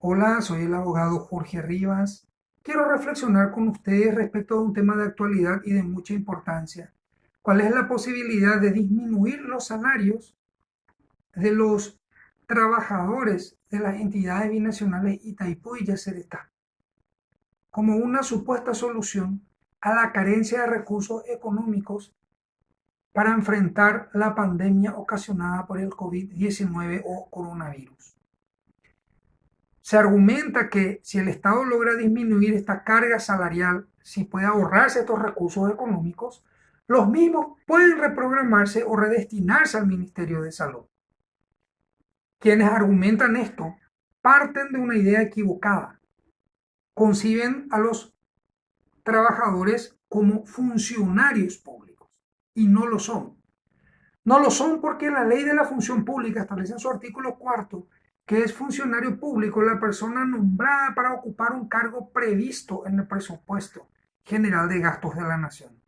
Hola, soy el abogado Jorge Rivas. Quiero reflexionar con ustedes respecto a un tema de actualidad y de mucha importancia. ¿Cuál es la posibilidad de disminuir los salarios de los trabajadores de las entidades binacionales Itaipú y Yacyretá como una supuesta solución a la carencia de recursos económicos para enfrentar la pandemia ocasionada por el COVID-19 o coronavirus? Se argumenta que si el Estado logra disminuir esta carga salarial, si puede ahorrarse estos recursos económicos, los mismos pueden reprogramarse o redestinarse al Ministerio de Salud. Quienes argumentan esto parten de una idea equivocada. Conciben a los trabajadores como funcionarios públicos y no lo son. No lo son porque la ley de la función pública establece en su artículo cuarto que es funcionario público la persona nombrada para ocupar un cargo previsto en el presupuesto general de gastos de la nación.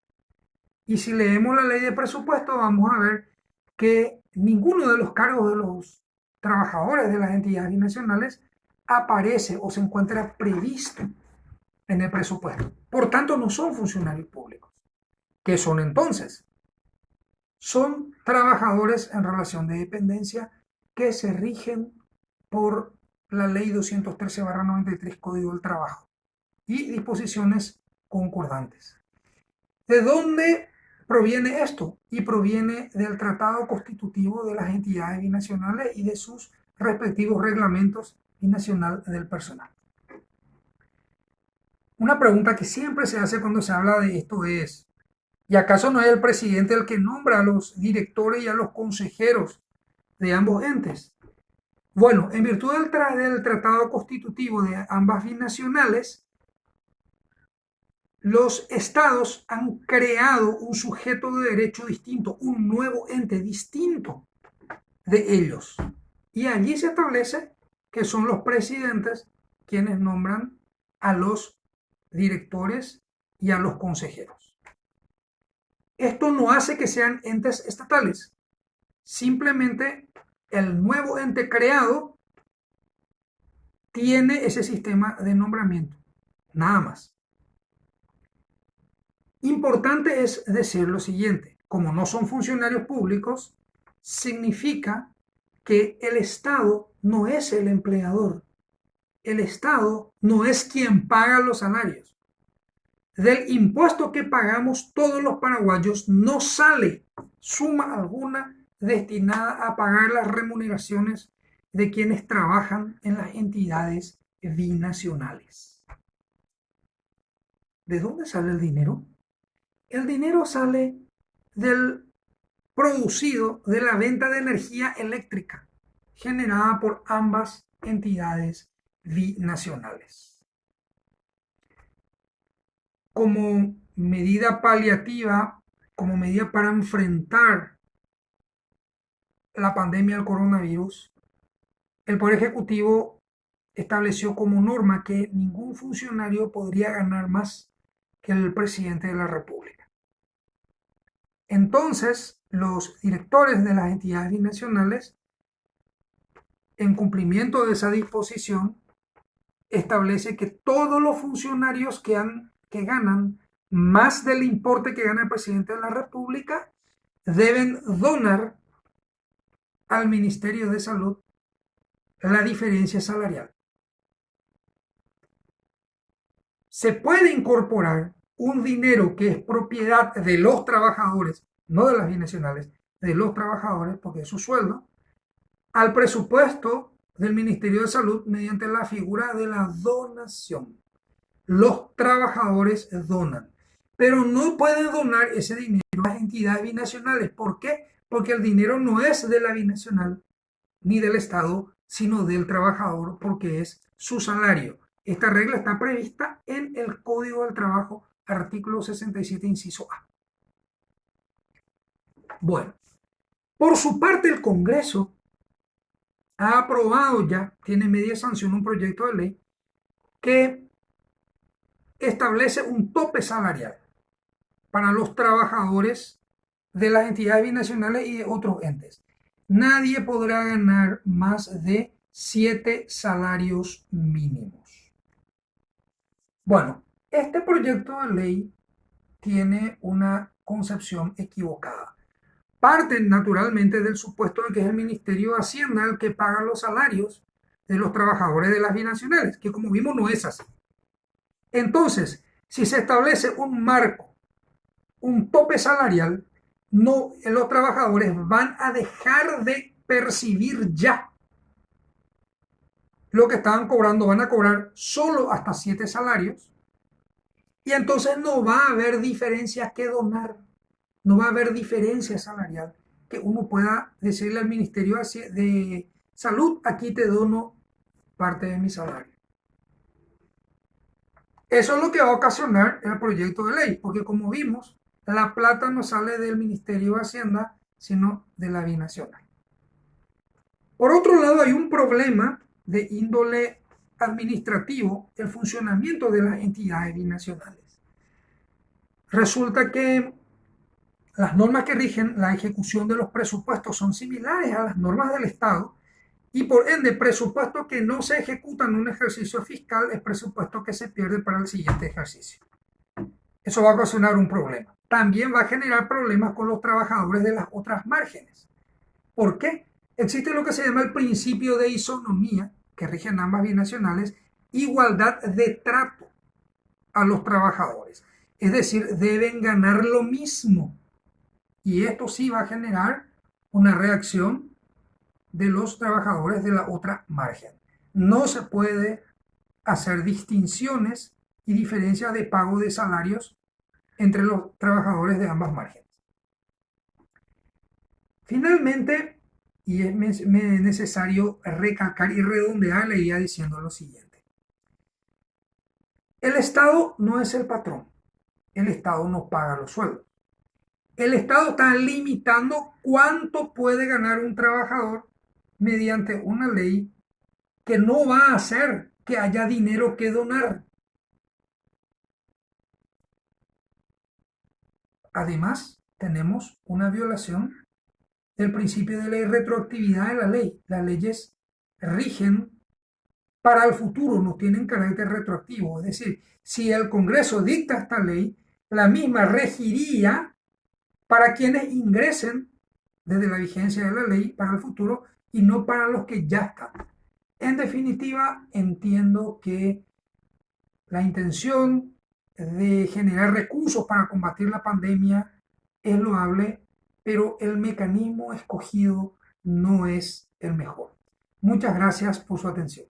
Y si leemos la ley de presupuesto vamos a ver que ninguno de los cargos de los trabajadores de las entidades binacionales aparece o se encuentra previsto en el presupuesto. Por tanto, no son funcionarios públicos. ¿Qué son entonces? Son trabajadores en relación de dependencia que se rigen por la ley 213/93 Código del Trabajo y disposiciones concordantes. ¿De dónde proviene esto? Y proviene del Tratado Constitutivo de las entidades binacionales y de sus respectivos reglamentos binacional del personal. Una pregunta que siempre se hace cuando se habla de esto es, ¿y acaso no es el presidente el que nombra a los directores y a los consejeros de ambos entes? Bueno, en virtud del tratado constitutivo de ambas binacionales, los estados han creado un sujeto de derecho distinto, un nuevo ente distinto de ellos. Y allí se establece que son los presidentes quienes nombran a los directores y a los consejeros. Esto no hace que sean entes estatales, simplemente el nuevo ente creado tiene ese sistema de nombramiento, nada más. Importante es decir lo siguiente, como no son funcionarios públicos, significa que el Estado no es el empleador, el Estado no es quien paga los salarios. Del impuesto que pagamos todos los paraguayos no sale suma alguna destinada a pagar las remuneraciones de quienes trabajan en las entidades binacionales. ¿De dónde sale el dinero? El dinero sale del producido de la venta de energía eléctrica generada por ambas entidades binacionales. Como medida paliativa, como medida para enfrentar la pandemia del coronavirus, el Poder Ejecutivo estableció como norma que ningún funcionario podría ganar más que el presidente de la República. Entonces, los directores de las entidades binacionales, en cumplimiento de esa disposición, establece que todos los funcionarios que ganan más del importe que gana el presidente de la República deben donar al Ministerio de Salud la diferencia salarial. Se puede incorporar un dinero que es propiedad de los trabajadores, no de las binacionales, de los trabajadores, porque es su sueldo, al presupuesto del Ministerio de Salud mediante la figura de la donación. Los trabajadores donan, pero no pueden donar ese dinero a las entidades binacionales. ¿Por qué? Porque el dinero no es de la binacional ni del Estado, sino del trabajador, porque es su salario. Esta regla está prevista en el Código del Trabajo, artículo 67, inciso A. Bueno, por su parte el Congreso ha aprobado ya, tiene media sanción un proyecto de ley que establece un tope salarial para los trabajadores de las entidades binacionales y de otros entes. Nadie podrá ganar más de 7 salarios mínimos. Bueno, este proyecto de ley tiene una concepción equivocada. Parten naturalmente del supuesto de que es el Ministerio de Hacienda el que paga los salarios de los trabajadores de las binacionales, que como vimos no es así. Entonces, si se establece un marco, un tope salarial, no, los trabajadores van a dejar de percibir ya lo que estaban cobrando, van a cobrar solo hasta 7 salarios y entonces no va a haber diferencia que donar, no va a haber diferencia salarial que uno pueda decirle al Ministerio de Salud, aquí te dono parte de mi salario. Eso es lo que va a ocasionar el proyecto de ley, porque como vimos, la plata no sale del Ministerio de Hacienda, sino de la binacional. Por otro lado, hay un problema de índole administrativo, el funcionamiento de las entidades binacionales. Resulta que las normas que rigen la ejecución de los presupuestos son similares a las normas del Estado y por ende presupuesto que no se ejecuta en un ejercicio fiscal es presupuesto que se pierde para el siguiente ejercicio. Eso va a ocasionar un problema. También va a generar problemas con los trabajadores de las otras márgenes. ¿Por qué? Existe lo que se llama el principio de isonomía, que rige en ambas binacionales, igualdad de trato a los trabajadores. Es decir, deben ganar lo mismo. Y esto sí va a generar una reacción de los trabajadores de la otra margen. No se puede hacer distinciones y diferencias de pago de salarios entre los trabajadores de ambas márgenes. Finalmente, y es necesario recalcar y redondear la idea diciendo lo siguiente. El Estado no es el patrón. El Estado no paga los sueldos. El Estado está limitando cuánto puede ganar un trabajador mediante una ley que no va a hacer que haya dinero que donar. Además, tenemos una violación del principio de la irretroactividad de la ley. Las leyes rigen para el futuro, no tienen carácter retroactivo. Es decir, si el Congreso dicta esta ley, la misma regiría para quienes ingresen desde la vigencia de la ley para el futuro y no para los que ya están. En definitiva, entiendo que la intención de generar recursos para combatir la pandemia es loable, pero el mecanismo escogido no es el mejor. Muchas gracias por su atención.